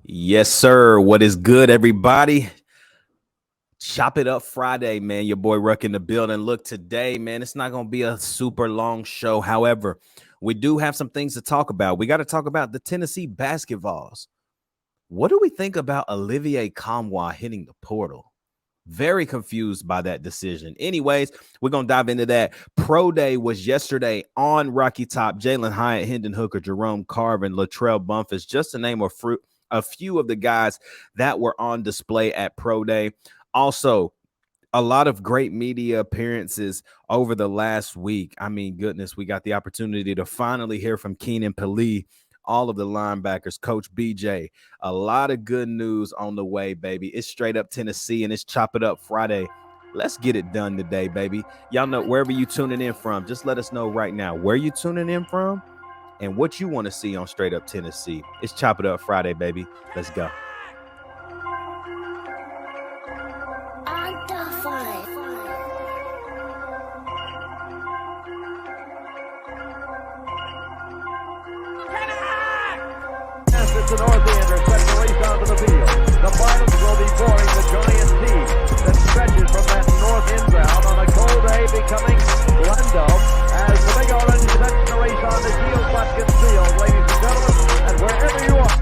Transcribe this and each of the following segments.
Yes, sir. What is good, everybody? Chop it up Friday, man. Your boy Ruck in the building. Look, today, man, it's not going to be a super long show. However, we do have some things to talk about. We got to talk about the Tennessee basketballs. What do we think about Olivier Nkamhoua hitting the portal? Very confused by that decision. Anyways, we're going to dive into that. Pro Day was yesterday on Rocky Top. Jalen Hyatt, Hendon Hooker, Jerome Carvin, Latrell Bumpus, just to name a few of the guys that were on display at Pro Day. Also, a lot of great media appearances over the last week. I mean, goodness, we got the opportunity to finally hear from Keenan Pili, all of the linebackers, Coach BJ. A lot of good news on the way, baby. It's straight up Tennessee, and it's Chop It Up Friday. Let's get it done today, baby. Y'all know wherever you tuning in from, just let us know right now where you tuning in from and what you want to see on Straight Up Tennessee. It's Chop It Up Friday, baby. Let's go. To Northander, sets the race onto the field. The finals will be pouring the giant sea that stretches from that north inbound on a cold day, becoming Glendale as the Big Orange sets the race on the Shield Bucket Field, ladies and gentlemen, and wherever you are.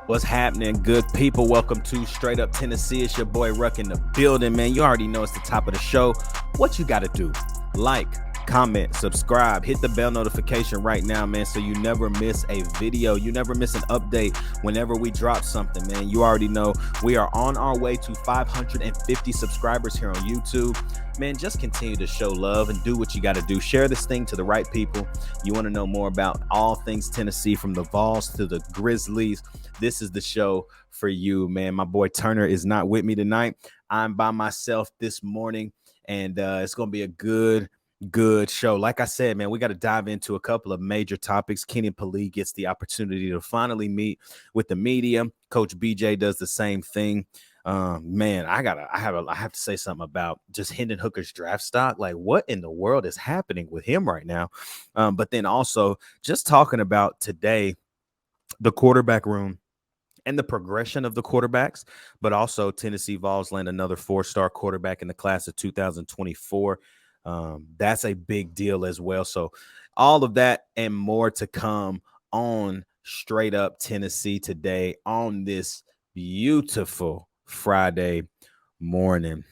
What's happening, good people? Welcome to Straight Up Tennessee. It's your boy Ruck in the building, man. You already know it's the top of the show. What you got to do? Like, comment, subscribe, hit the bell notification right now, man, so you never miss a video. You never miss an update whenever we drop something, man. You already know we are on our way to 550 subscribers here on YouTube. Man, just continue to show love and do what you got to do. Share this thing to the right people. You want to know more about all things Tennessee, from the Vols to the Grizzlies. This is the show for you, man. My boy Turner is not with me tonight. I'm by myself this morning, and it's going to be a good show. Like I said, man, we got to dive into a couple of major topics. Keenan Pili gets the opportunity to finally meet with the media. Coach BJ does the same thing. Man, I have to say something about just Hendon Hooker's draft stock. Like, what in the world is happening with him right now? But then also just talking about today, the quarterback room and the progression of the quarterbacks, but also Tennessee Vols land another 4-star quarterback in the class of 2024. That's a big deal as well. So all of that and more to come on Straight Up Tennessee today on this beautiful Friday morning.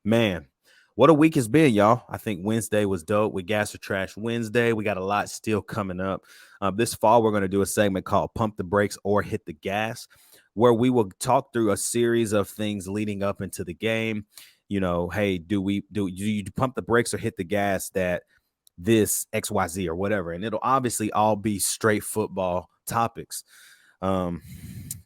Man, what a week has been, y'all. I think Wednesday was dope with Gas or Trash Wednesday. We got a lot still coming up. This fall, we're going to do a segment called Pump the Brakes or Hit the Gas, where we will talk through a series of things leading up into the game. You know, hey, do you pump the brakes or hit the gas that this XYZ or whatever? And it'll obviously all be straight football topics. Going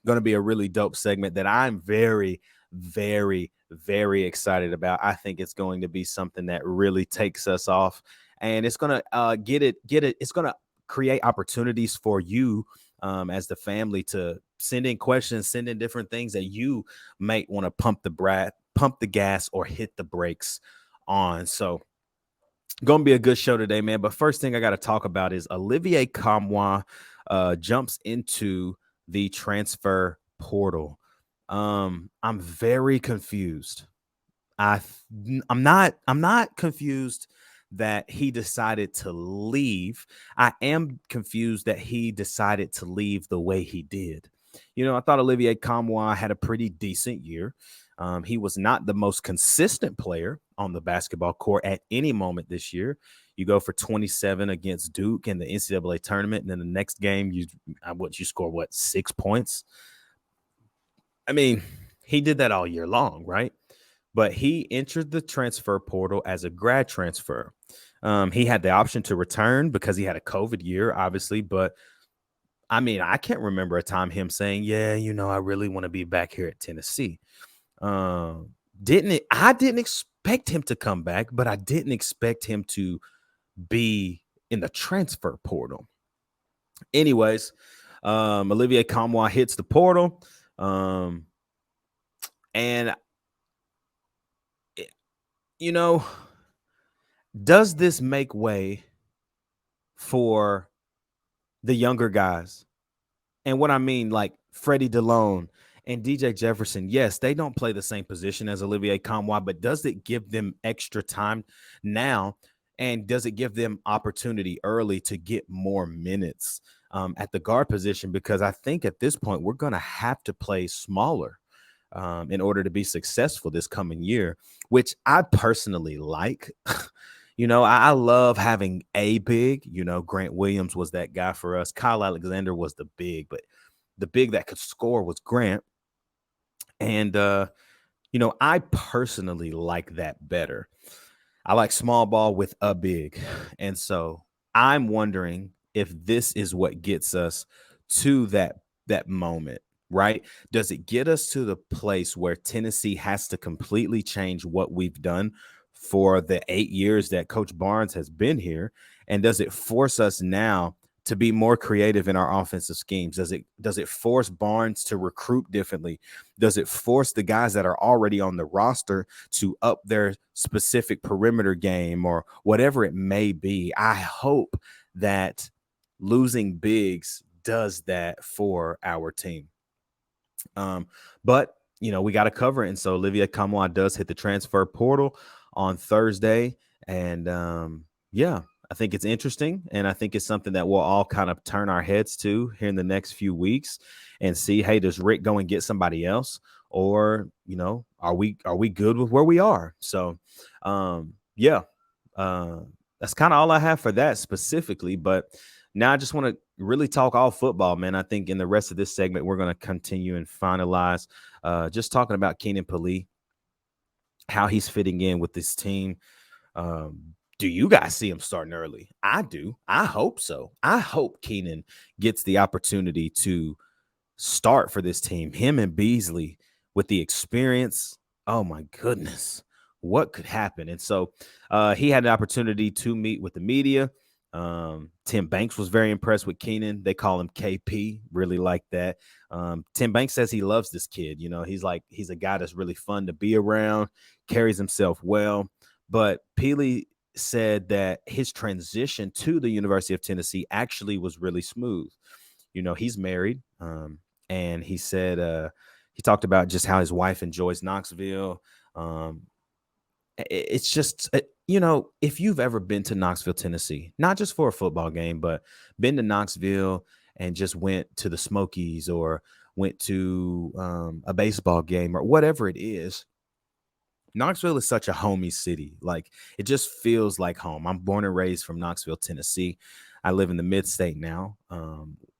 to be a really dope segment that I'm very, very, very excited about. I think it's going to be something that really takes us off, and it's going to get it. It's going to create opportunities for you as the family to send in questions, send in different things that you might want to pump the gas or hit the brakes on. So gonna be a good show today, man. But first thing I got to talk about is Olivier Nkamhoua jumps into the transfer portal. I'm very confused. I'm not confused that he decided to leave. I am confused that he decided to leave the way he did. You know, I thought Olivier Nkamhoua had a pretty decent year. He was not the most consistent player on the basketball court at any moment this year. You go for 27 against Duke in the NCAA tournament, and then the next game you score 6 points. I mean, he did that all year long, right? But he entered the transfer portal as a grad transfer. He had the option to return because he had a COVID year, obviously. But, I mean, I can't remember a time him saying, yeah, you know, I really want to be back here at Tennessee. I didn't expect him to come back, but I didn't expect him to be in the transfer portal. Anyways, Olivier Nkamhoua hits the portal. And you know, does this make way for the younger guys. And what I mean, like Freddie DeLone and DJ Jefferson, yes, they don't play the same position as Olivier Nkamhoua, but does it give them extra time now? And does it give them opportunity early to get more minutes at the guard position? Because I think at this point, we're going to have to play smaller in order to be successful this coming year, which I personally like. I love having a big. Grant Williams was that guy for us. Kyle Alexander was the big, but the big that could score was Grant. And, I personally like that better. I like small ball with a big. And so I'm wondering if this is what gets us to that moment, right? Does it get us to the place where Tennessee has to completely change what we've done for the 8 years that Coach Barnes has been here? And does it force us now to be more creative in our offensive schemes? Does it force Barnes to recruit differently? Does it force the guys that are already on the roster to up their specific perimeter game or whatever it may be? I hope that losing bigs does that for our team. But we got to cover it. And so Olivier Nkamhoua does hit the transfer portal on Thursday. And yeah, I think it's interesting. And I think it's something that we'll all kind of turn our heads to here in the next few weeks and see, hey, does Rick go and get somebody else? Or, are we good with where we are? So yeah, that's kind of all I have for that specifically. But now I just want to really talk all football, man. I think in the rest of this segment, we're going to continue and finalize just talking about Keenan Pili, how he's fitting in with this team. Do you guys see him starting early? I do. I hope so. I hope Keenan gets the opportunity to start for this team. Him and Beasley with the experience. Oh, my goodness. What could happen? And so he had an opportunity to meet with the media. Tim Banks was very impressed with Keenan. They call him KP. Really like that. Tim Banks says he loves this kid. He's a guy that's really fun to be around, carries himself well. But Pili said that his transition to the University of Tennessee actually was really smooth. He's married. And he said he talked about just how his wife enjoys Knoxville. It's just, if you've ever been to Knoxville, Tennessee, not just for a football game, but been to Knoxville and just went to the Smokies or went to a baseball game or whatever it is, Knoxville is such a homey city. Like, it just feels like home. I'm born and raised from Knoxville, Tennessee. I live in the mid-state now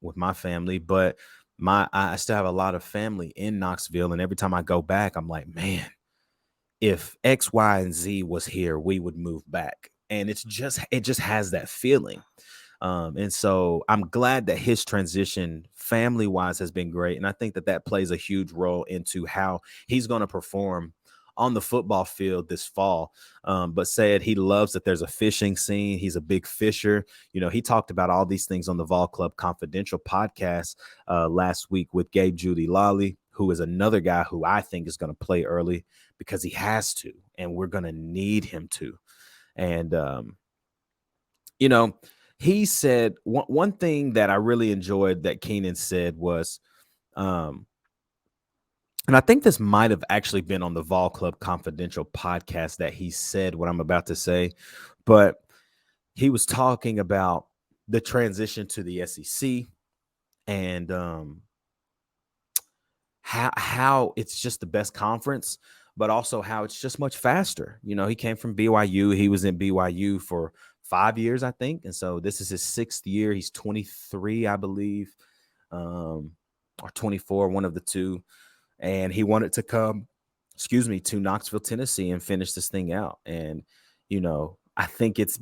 with my family, but I still have a lot of family in Knoxville. And every time I go back, I'm like, man, if X, Y, and Z was here, we would move back. And it just has that feeling. And so I'm glad that his transition family-wise has been great. And I think that plays a huge role into how he's going to perform on the football field this fall. But said he loves that there's a fishing scene. He's a big fisher. He talked about all these things on the Vol Club Confidential podcast last week with Gabe Judy Lally, who is another guy who I think is going to play early because he has to, and we're going to need him to. And, he said one thing that I really enjoyed that Keenan said was, and I think this might have actually been on the Vol Club Confidential podcast that he said what I'm about to say, but he was talking about the transition to the SEC and how it's just the best conference, but also how it's just much faster. He came from BYU. He was in BYU for 5 years, I think. And so this is his 6th year. He's 23, I believe, or 24, one of the two. And he wanted to come, to Knoxville, Tennessee and finish this thing out. And, I think it's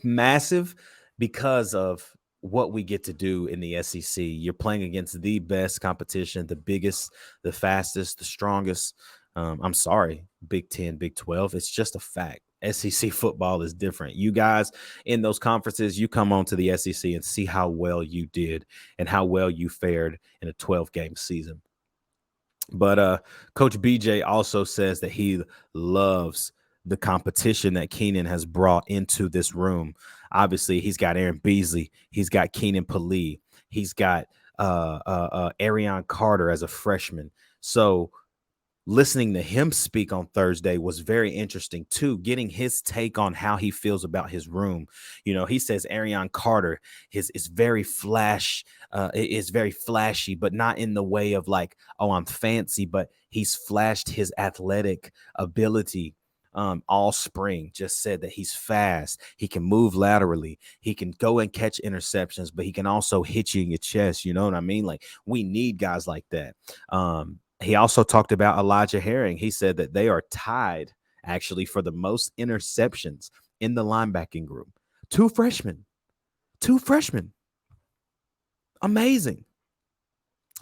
massive because of what we get to do in the SEC. You're playing against the best competition, the biggest, the fastest, the strongest. I'm sorry, Big 10, Big 12. It's just a fact. SEC football is different. You guys in those conferences, you come on to the SEC and see how well you did and how well you fared in a 12-game season. But Coach BJ also says that he loves the competition that Keenan has brought into this room. Obviously, he's got Aaron Beasley, he's got Keenan Pali, he's got Arion Carter as a freshman. So listening to him speak on Thursday was very interesting too, getting his take on how he feels about his room. He says Arion Carter is very is very flashy, but not in the way of like, oh, I'm fancy, but he's flashed his athletic ability all spring. Just said that he's fast, he can move laterally, he can go and catch interceptions, but he can also hit you in your chest. You know what I mean? Like, we need guys like that. He also talked about Elijah Herring. He said that they are tied actually for the most interceptions in the linebacking group. Two freshmen. Amazing.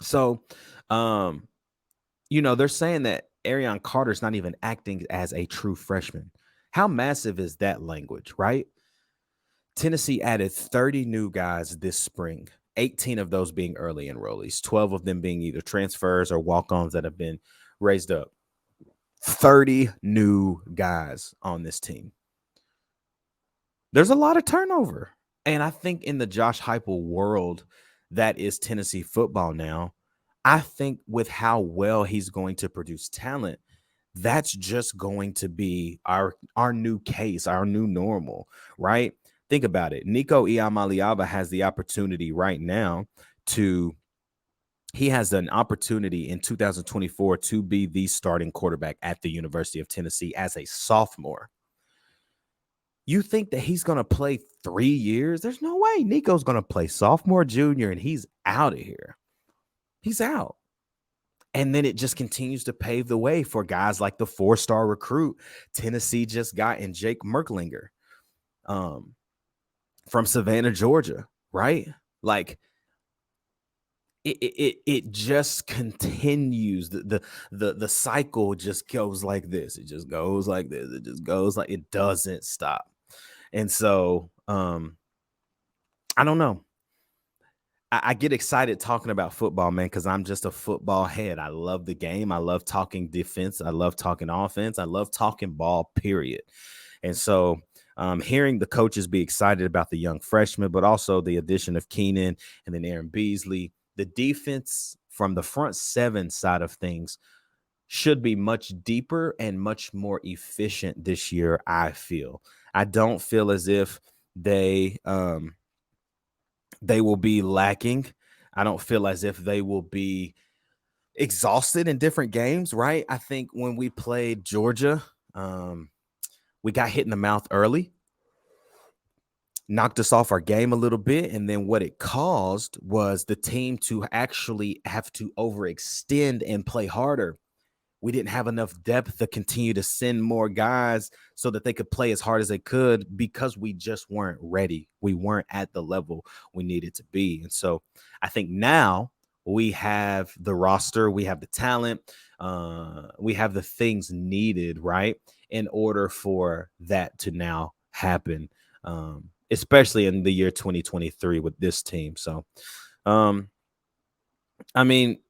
So, they're saying that Arion Carter's not even acting as a true freshman. How massive is that language, right? Tennessee added 30 new guys this spring, 18 of those being early enrollees, 12 of them being either transfers or walk-ons that have been raised up. 30 new guys on this team. There's a lot of turnover. And I think in the Josh Heupel world that is Tennessee football now, I think with how well he's going to produce talent, that's just going to be our new case, our new normal, right? Think about it. Nico Iamaleava has the opportunity right now he has an opportunity in 2024 to be the starting quarterback at the University of Tennessee as a sophomore. You think that he's going to play 3 years? There's no way. Nico's going to play sophomore, junior, and he's out of here. He's out. And then it just continues to pave the way for guys like the 4-star recruit Tennessee just got in Jake Merklinger from Savannah, Georgia, right? Like, it just continues. The cycle just goes like this. It just goes like this. It just goes like, it doesn't stop. And so I don't know. I get excited talking about football, man, because I'm just a football head. I love the game. I love talking defense. I love talking offense. I love talking ball, period. And so hearing the coaches be excited about the young freshmen, but also the addition of Keenan and then Aaron Beasley, the defense from the front seven side of things should be much deeper and much more efficient this year, I feel. I don't feel as if they will be lacking. I don't feel as if they will be exhausted in different games, right? I think when we played Georgia, we got hit in the mouth early, knocked us off our game a little bit. And then what it caused was the team to actually have to overextend and play harder. We didn't have enough depth to continue to send more guys so that they could play as hard as they could because we just weren't ready. We weren't at the level we needed to be. And so I think now we have the roster, we have the talent, we have the things needed, right, in order for that to now happen, especially in the year 2023 with this team. So, I mean,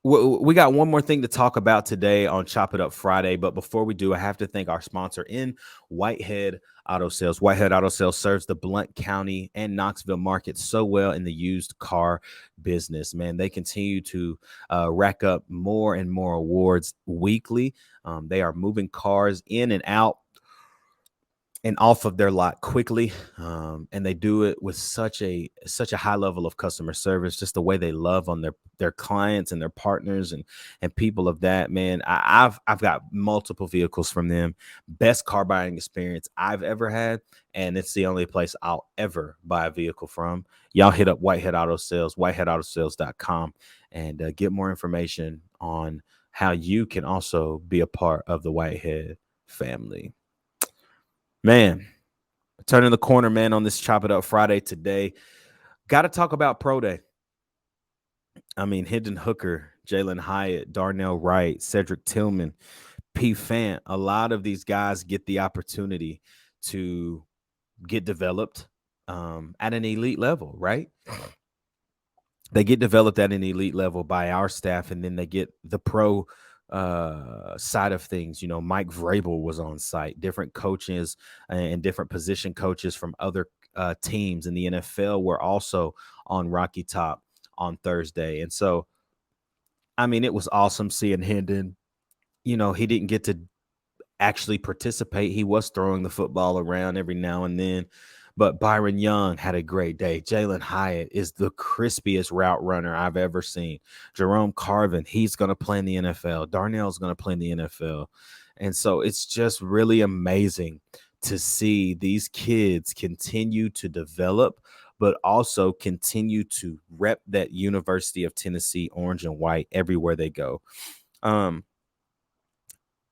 we got one more thing to talk about today on Chop It Up Friday. But before we do, I have to thank our sponsor in Whitehead Auto Sales. Whitehead Auto Sales serves the Blount County and Knoxville market so well in the used car business. Man, they continue to rack up more and more awards weekly. They are moving cars in and out and off of their lot quickly, and they do it with such a high level of customer service. Just the way they love on their clients and their partners and people of that, man. I've got multiple vehicles from them. Best car buying experience I've ever had, and it's the only place I'll ever buy a vehicle from. Y'all hit up Whitehead Auto Sales, whiteheadautosales.com, and get more information on how you can also be a part of the Whitehead family. Man, turning the corner, man, on this Chop It Up Friday today. Got to talk about Pro Day. I mean, Hendon Hooker, Jalen Hyatt, Darnell Wright, Cedric Tillman, P. Fant. A lot of these guys get the opportunity to get developed at an elite level, right? They get developed at an elite level by our staff, and then they get the pro side of things. Mike Vrabel was on site, different coaches and different position coaches from other teams in the NFL were also on Rocky Top on Thursday. And so, I mean, it was awesome seeing Hendon. He didn't get to actually participate. He was throwing the football around every now and then. But Byron Young had a great day. Jalen Hyatt is the crispiest route runner I've ever seen. Jerome Carvin, he's going to play in the NFL. Darnell's going to play in the NFL. And so it's just really amazing to see these kids continue to develop, but also continue to rep that University of Tennessee orange and white everywhere they go.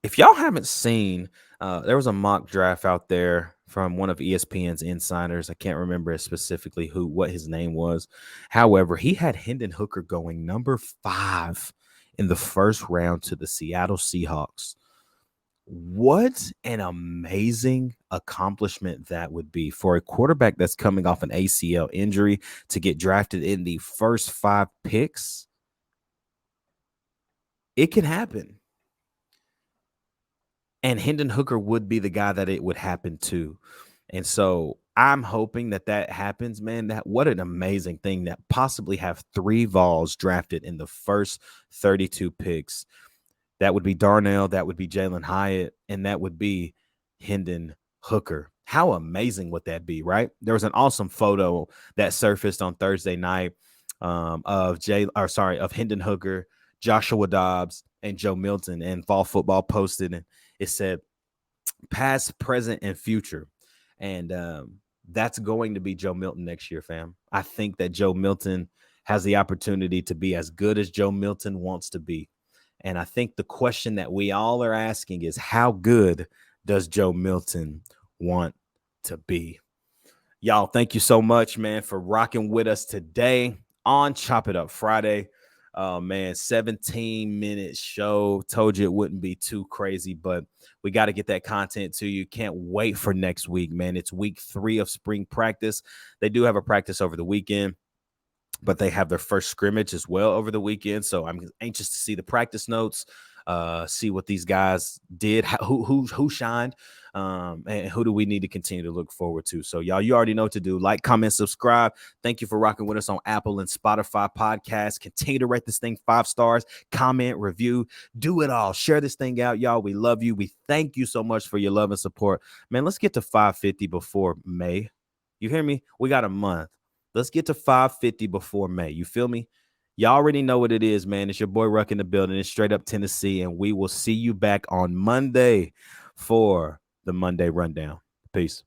If y'all haven't seen, there was a mock draft out there from one of ESPN's insiders. I can't remember specifically what his name was. However, he had Hendon Hooker going number 5 in the first round to the Seattle Seahawks. What an amazing accomplishment that would be for a quarterback that's coming off an ACL injury to get drafted in the first 5 picks. It can happen. And Hendon Hooker would be the guy that it would happen to. And so I'm hoping that happens, man. What an amazing thing that possibly have 3 Vols drafted in the first 32 picks. That would be Darnell, that would be Jalen Hyatt, and that would be Hendon Hooker. How amazing would that be, right? There was an awesome photo that surfaced on Thursday night of Hendon Hooker, Joshua Dobbs, and Joe Milton, and Fall Football posted, and it said past, present, and future. And that's going to be Joe Milton next year, fam. I think that Joe Milton has the opportunity to be as good as Joe Milton wants to be. And I think the question that we all are asking is, how good does Joe Milton want to be? Y'all, thank you so much, man, for rocking with us today on Chop It Up Friday. Oh, man, 17-minute show. Told you it wouldn't be too crazy, but we got to get that content to you. Can't wait for next week, man. It's week 3 of spring practice. They do have a practice over the weekend, but they have their first scrimmage as well over the weekend. So I'm anxious to see the practice notes, see what these guys did, who shined, and who do we need to continue to look forward to. So, y'all, you already know what to do. Like, comment, subscribe. Thank you for rocking with us on Apple and Spotify podcasts. Continue to rate this thing 5 stars, comment, review, do it all. Share this thing out, y'all. We love you. We thank you so much for your love and support. Man, let's get to 550 before May. You hear me? We got a month. Let's get to 550 before May. You feel me? Y'all already know what it is, man. It's your boy Ruck in the building. It's Straight Up Tennessee, and we will see you back on Monday for the Monday Rundown. Peace.